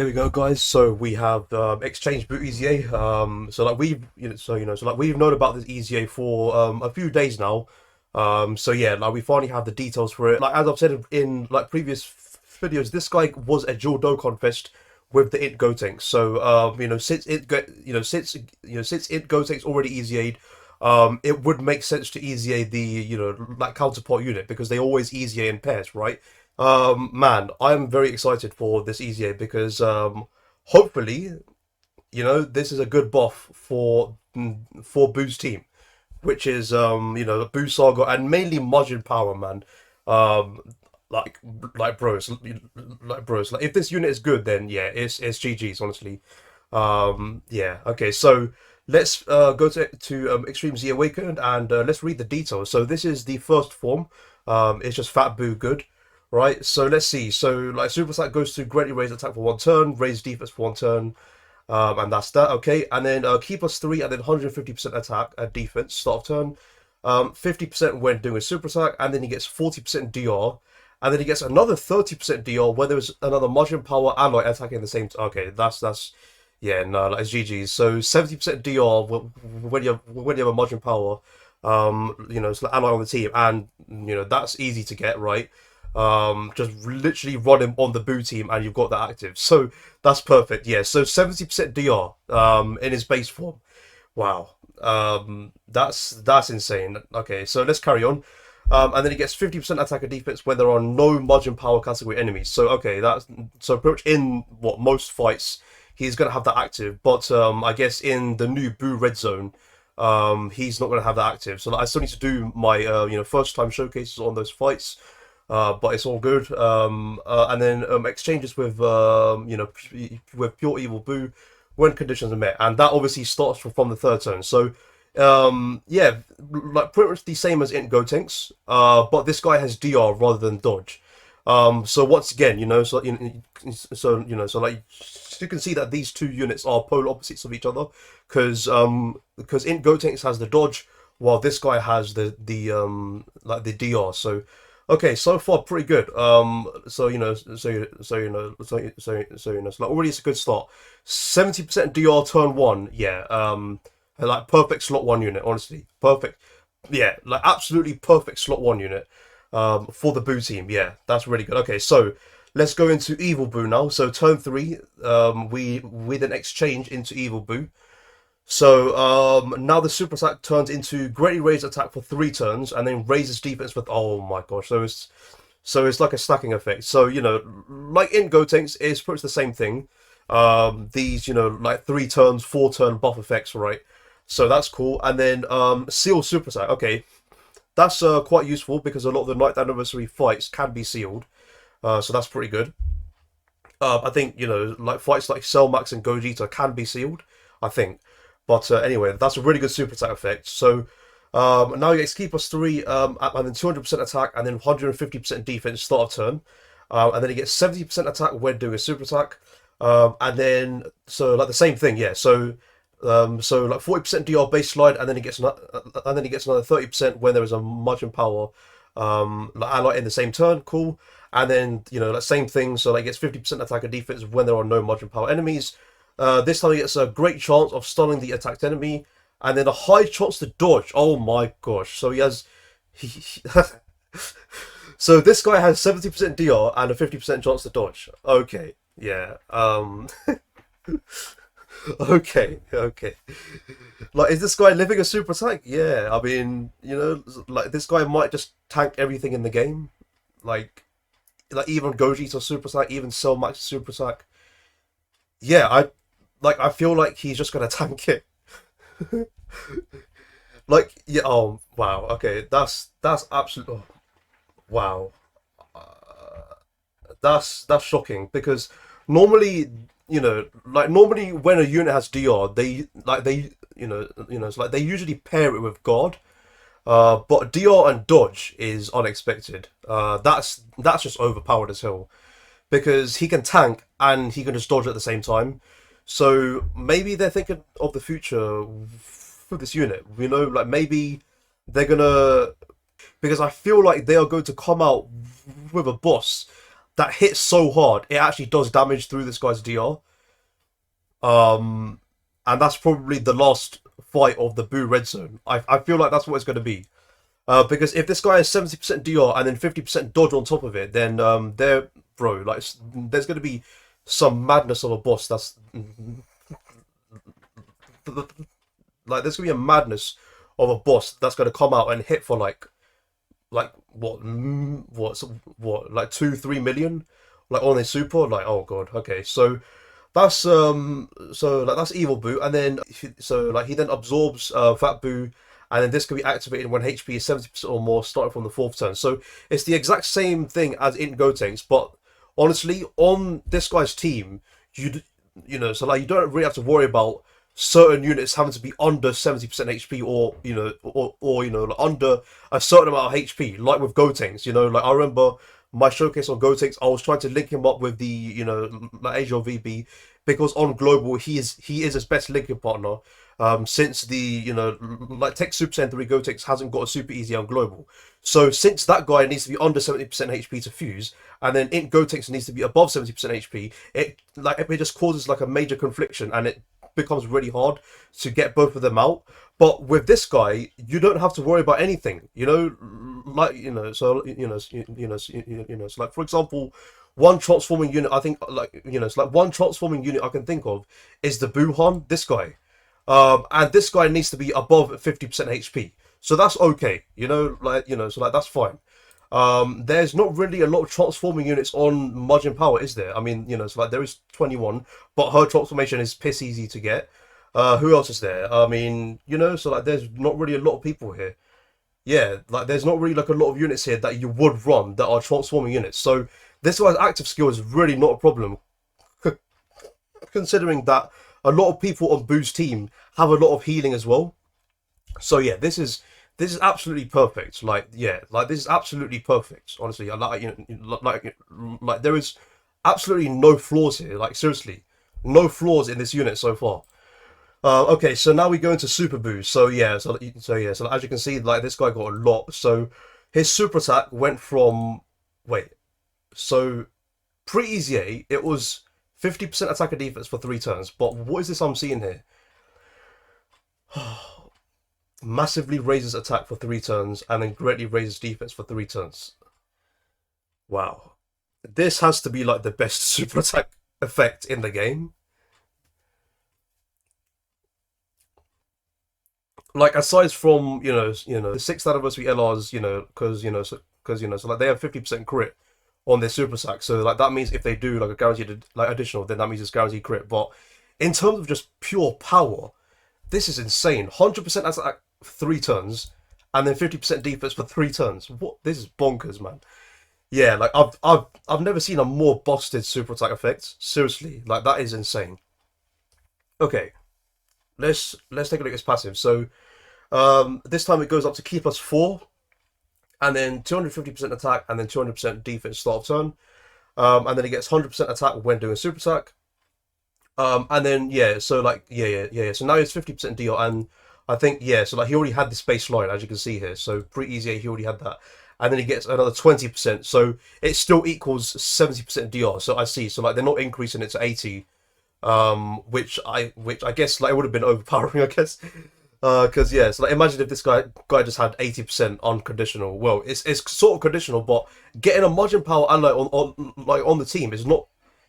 Here we go, guys. So we have exchange boot EZA. So we've known about this EZA for a few days now. So yeah, like we finally have the details for it. Like as I've said in like previous videos, this guy was a dual Dokkan fest with the It Gotenks. So since It Gotenks already EZA'd, it would make sense to EZA the like counterpart unit because they always EZA in pairs, right? Man, I'm very excited for this EZA because hopefully, this is a good buff for Boo's team, which is Boo Saga and mainly Majin Power, man. Um, like like bros, like if this unit is good, then yeah, it's GG's honestly. Yeah, okay, so let's go to Extreme Z Awakened and let's read the details. So this is the first form. It's just Fat Boo good. Right, so let's see. So, like, Super Attack goes to greatly raise attack for 1 turn, raise defense for 1 turn, and that's that. Okay, and then keep us 3, and then 150% attack and defense start of turn, 50% when doing a Super Attack, and then he gets 40% DR, and then he gets another 30% DR when there's another Majin Power ally attacking the same. Okay, that's yeah, no, like it's GG's. So 70% DR when you have a Majin Power, it's like ally on the team, and that's easy to get right. Just literally run him on the Boo team and you've got that active. So that's perfect. Yeah, so 70% DR in his base form. Wow. That's insane. Okay, so let's carry on. And then he gets 50% attack and defense when there are no Majin Power category enemies. So okay, that's so pretty much in what most fights he's gonna have that active, but I guess in the new Boo Red Zone, he's not gonna have that active. So I still need to do my first time showcases on those fights. But it's all good. And then exchanges with with pure evil Boo when conditions are met, and that obviously starts from the 3rd turn. So yeah, like pretty much the same as Int Gotenks, but this guy has DR rather than dodge. So once again, so like you can see that these two units are polar opposites of each other, because Int Gotenks has the dodge while this guy has the like the DR. So okay, so far pretty good. So like already it's a good start. 70% DR turn one, yeah. Like perfect slot one unit, honestly, perfect. Yeah, like absolutely perfect slot one unit. For the Boo team, yeah, that's really good. Okay, so let's go into Evil Boo now. So turn three, we then exchange into Evil Boo. So now the super attack turns into greatly raised attack for 3 turns, and then raises defense with. Oh my gosh! So it's like a stacking effect. So like in Gotenks, it's pretty much the same thing. These like 3 turns, 4 turn buff effects, right? So that's cool. And then seal super attack. Okay, that's quite useful because a lot of the ninth anniversary fights can be sealed. So that's pretty good. I think like fights like Cell Max and Gogeta can be sealed. I think. But anyway, that's a really good super attack effect. So now he gets keep us 3, and then 200% attack, and then 150% defense start of turn. And then he gets 70% attack when doing a super attack. And then so like the same thing, yeah. So like 40% DR base slide, and then he gets another 30% when there is a Majin Power like ally in the same turn. Cool. And then like same thing. So like gets 50% attack and defense when there are no Majin Power enemies. This time he gets a great chance of stunning the attacked enemy, and then a high chance to dodge. Oh my gosh! So he has, so this guy has 70% DR and a 50% chance to dodge. Okay, yeah. Okay, okay. Like, is this guy living a super attack? Yeah. I mean, like this guy might just tank everything in the game, like, even Gogeta super attack, even Cell Max super attack. Yeah, I feel like he's just gonna tank it. Like, yeah. Oh wow. Okay, that's absolute. Oh, wow. That's shocking because normally, normally when a unit has DR, it's like they usually pair it with guard. But DR and dodge is unexpected. That's just overpowered as hell because he can tank and he can just dodge at the same time. So maybe they're thinking of the future for this unit. Like maybe they're gonna, because I feel like they are going to come out with a boss that hits so hard, it actually does damage through this guy's DR. Um, and that's probably the last fight of the Boo Red Zone. I feel like that's what it's going to be. Because if this guy has 70% DR and then 50% dodge on top of it, then there, bro, like there's going to be some madness of a boss. That's like there's going to be a madness of a boss that's going to come out and hit for like what like 2-3 million like on his super. Like, oh god, okay, so that's like that's evil Boo, and then so like he then absorbs fat Boo, and then this can be activated when HP is 70% or more starting from the fourth turn. So it's the exact same thing as in Gotenks, but honestly on this guy's team, you know, so like you don't really have to worry about certain units having to be under 70% HP, or you know, or you know, like under a certain amount of HP, like with Gotenks. You know, like I remember my showcase on Gotenks, I was trying to link him up with the, you know, like Asia VB, because on global he is his best linking partner. Since the, you know, like Tech Super Saiyan 3 Gotenks hasn't got a super easy on global, so since that guy needs to be under 70% HP to fuse, and then Int Gotenks needs to be above 70% HP, it just causes like a major confliction, and it becomes really hard to get both of them out. But with this guy, you don't have to worry about anything, you know, like, you know, so so like for example, one transforming unit I think, like, you know, it's like one transforming unit I can think of is the Buhan, this guy. And this guy needs to be above 50% HP. So that's okay, you know, like, you know, so like that's fine. There's not really a lot of transforming units on Majin Power, is there? I mean, you know, so like there is 21, but her transformation is piss easy to get. Who else is there? I mean, you know, so like there's not really a lot of people here. Yeah, like there's not really like a lot of units here that you would run that are transforming units. So this guy's active skill is really not a problem, considering that a lot of people on Boo's team have a lot of healing as well. So yeah, this is absolutely perfect. Like, yeah, like this is absolutely perfect. Honestly, I like, you know, like there is absolutely no flaws here. Like seriously, no flaws in this unit so far. Okay, so now we go into Super Boost. So yeah, so as you can see, like this guy got a lot. So his super attack went from, wait, so pre-EZA it was 50% attack and defense for 3 turns. But what is this I'm seeing here? Massively raises attack for 3 turns and then greatly raises defense for 3 turns. Wow, this has to be like the best super attack effect in the game. Like aside from, the sixth anniversary LRs, so like they have 50% crit on their super sack, so like that means if they do like a guaranteed like additional, then that means it's guaranteed crit. But in terms of just pure power, this is insane. 100% attack 3 turns and then 50% defense for 3 turns. What, this is bonkers, man. Yeah, like I've never seen a more busted super attack effect. Seriously, like that is insane. Okay, let's take a look at his passive. So this time it goes up to key plus 4, and then 250% attack, and then 200% defense start of turn. And then it gets 100% attack when doing super attack. And then yeah, so like yeah. So now it's 50% DR, and I think yeah, so like he already had this baseline as you can see here. So pretty easy, he already had that, and then he gets another 20%. So it still equals 70% DR. So I see. So like they're not increasing it to 80, which I guess like it would have been overpowering, I guess. Because yeah, so like imagine if this guy just had 80% unconditional. Well, it's sort of conditional, but getting a margin power ally on the team is not,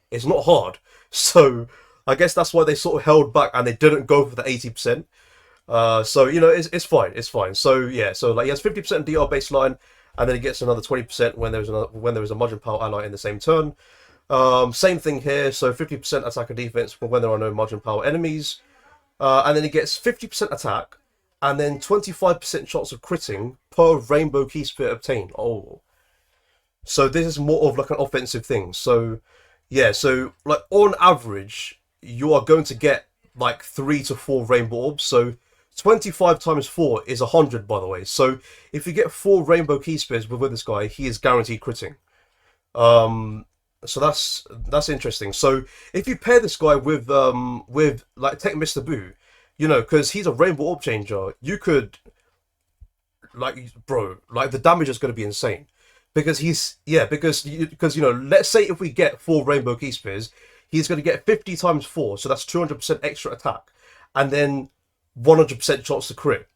it's not hard. So I guess that's why they sort of held back and they didn't go for the 80%. So you know it's fine, it's fine. So yeah, so like he has 50% DR baseline, and then he gets another 20% when there is a margin power ally in the same turn. Same thing here. So 50% attack and defense when there are no margin power enemies. And then he gets 50% attack, and then 25% chance of critting per rainbow key spirit obtained. Oh, so this is more of like an offensive thing. So yeah, so like on average, you are going to get like 3 to 4 rainbow orbs. So 25 times 4 is 100, by the way. So if you get 4 rainbow key spirits with this guy, he is guaranteed critting. So that's interesting. So if you pair this guy with like take Mr. Boo, you know, because he's a rainbow orb changer, you could like, bro, like the damage is going to be insane. because because let's say if we get 4 rainbow key spears, he's going to get 50 times 4, so that's 200% extra attack, and then 100% chance to crit.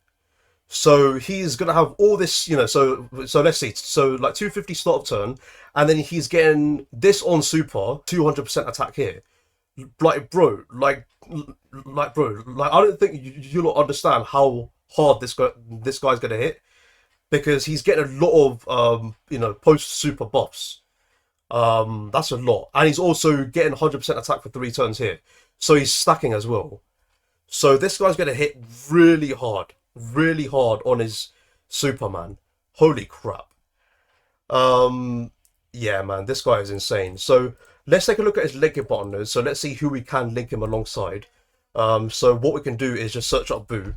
So he's gonna have all this, So let's see. So like 250 start of turn, and then he's getting this on super 200% attack here. Like bro, like I don't think you lot understand how hard this guy's gonna hit, because he's getting a lot of post super buffs. That's a lot, and he's also getting 100% attack for 3 turns here. So he's stacking as well. So this guy's gonna hit really hard on his Superman. Holy crap. Yeah, man, this guy is insane. So let's take a look at his linking partners. So let's see who we can link him alongside. So what we can do is just search up Boo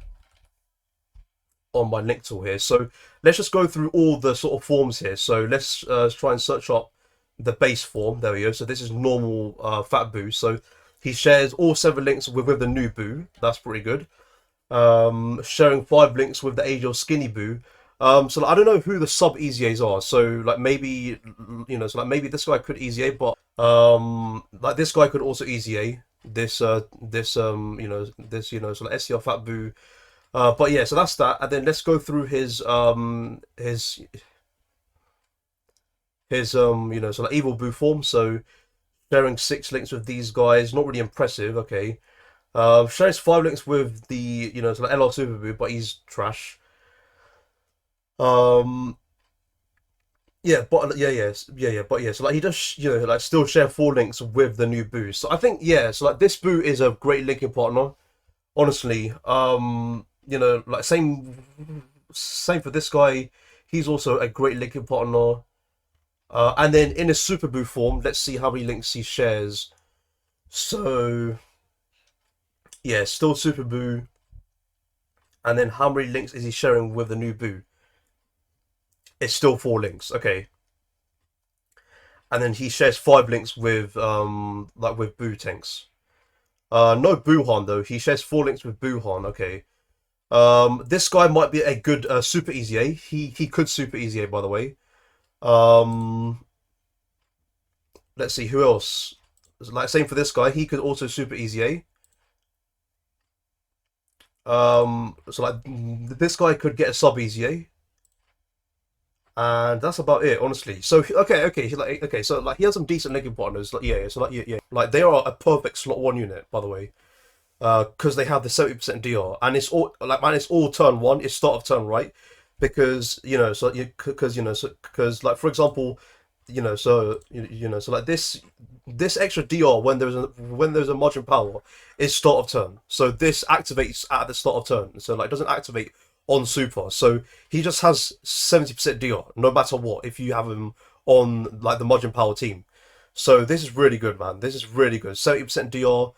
on my link tool here. So let's just go through all the sort of forms here. So let's try and search up the base form. There we go. So this is normal Fat Boo. So he shares all 7 links with the new Boo. That's pretty good. Sharing 5 links with the age of Skinny Boo. So like, I don't know who the sub EZAs are. So like maybe maybe this guy could EZA, but like this guy could also EZA so like SCR Fat Boo. But yeah, so that's that. And then let's go through his so like Evil Boo form. So sharing 6 links with these guys, not really impressive. Okay. Shares 5 links with the so like LR Super Boo, but he's trash. Yeah, but but yeah. So like he does, like still share 4 links with the new Boo. So I think so like this Boo is a great linking partner, honestly. Like same for this guy. He's also a great linking partner. And then in his Super Boo form, let's see how many links he shares. So yeah, still Super Boo. And then how many links is he sharing with the new Boo? It's still 4 links. Okay. And then he shares 5 links with like with Boo tanks. No Boohan though. He shares 4 links with Boohan. Okay. This guy might be a good super EZA. He could super EZA, by the way. Let's see who else. Like same for this guy. He could also super EZA. So like this guy could get a sub EZA. And that's about it, honestly. So so like he has some decent linking partners. Like like they are a perfect slot 1 unit, by the way. Because they have the 70% DR, and it's all like man, it's all turn 1. It's start of turn, right? Because because like for example, so like this extra DR when there's a margin power is start of turn. So this activates at the start of turn. So like it doesn't activate on super. So he just has 70% DR no matter what if you have him on like the margin power team. So this is really good, man. This is really good. 70% DR.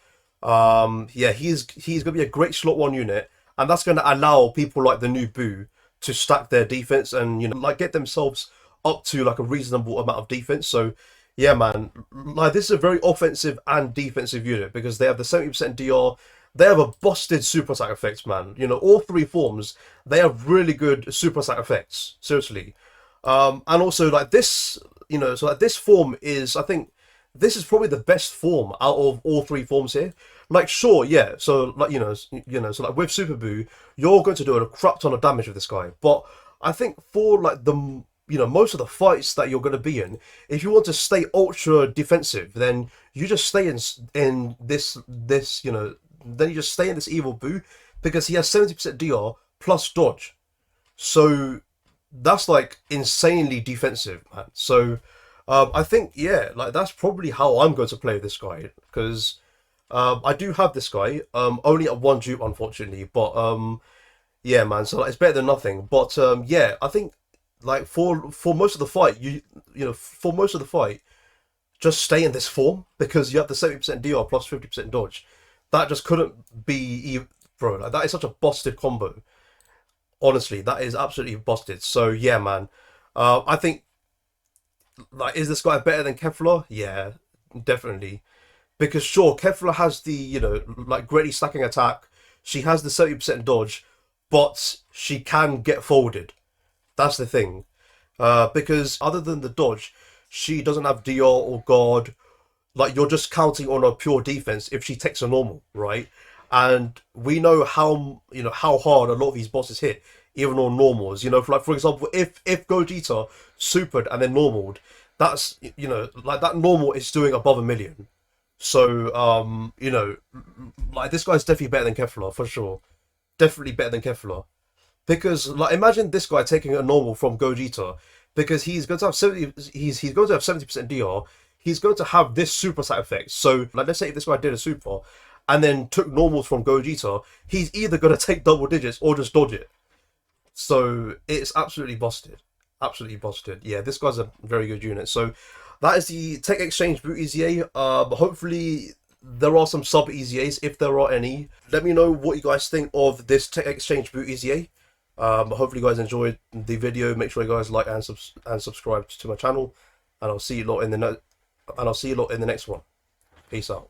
Yeah, he's gonna be a great slot 1 unit, and that's gonna allow people like the new Boo to stack their defense and like get themselves up to like a reasonable amount of defense. So yeah, man, like this is a very offensive and defensive unit because they have the 70% DR. They have a busted super attack effect, man. All 3 forms, they have really good super attack effects. Seriously. And also like this, so like this form is, I think this is probably the best form out of all 3 forms here. Like sure, yeah. So like so like with Super Boo, you're going to do a crap ton of damage with this guy. But I think for like the most of the fights that you're going to be in, if you want to stay ultra defensive, then you just stay in this then you just stay in this Evil Boo because he has 70% DR plus dodge. So that's like insanely defensive, man. So I think like that's probably how I'm going to play this guy because I do have this guy only at 1 dupe unfortunately, but yeah, man. So like, it's better than nothing. But yeah, I think like for most of the fight, for most of the fight, just stay in this form because you have the 70% DR plus 50% dodge. That just couldn't be, bro. Like that is such a busted combo. Honestly, that is absolutely busted. So yeah, man. I think like is this guy better than Kefla? Yeah, definitely. Because sure, Kefla has the like greatly stacking attack. She has the 70% dodge, but she can get folded. That's the thing. Because other than the dodge, she doesn't have DR or guard. Like, you're just counting on a pure defense if she takes a normal, right? And we know how, how hard a lot of these bosses hit, even on normals. Like, for example, if Gogeta supered and then normaled, that's, like, that normal is doing above 1 million. So, like, this guy's definitely better than Kefla for sure. Definitely better than Kefla. Because, like, imagine this guy taking a normal from Gogeta, because he's going to have 70. He's going to have 70% DR. He's going to have this super side effect. So, like, let's say if this guy did a super, and then took normals from Gogeta, he's either going to take double digits or just dodge it. So it's absolutely busted. Absolutely busted. Yeah, this guy's a very good unit. So that is the Tech Exchange Boot EZA. Hopefully there are some sub EZAs, if there are any. Let me know what you guys think of this Tech Exchange Boot EZA. Hopefully you guys enjoyed the video. Make sure you guys like and subscribe to my channel, and I'll see you lot in the next one. Peace out.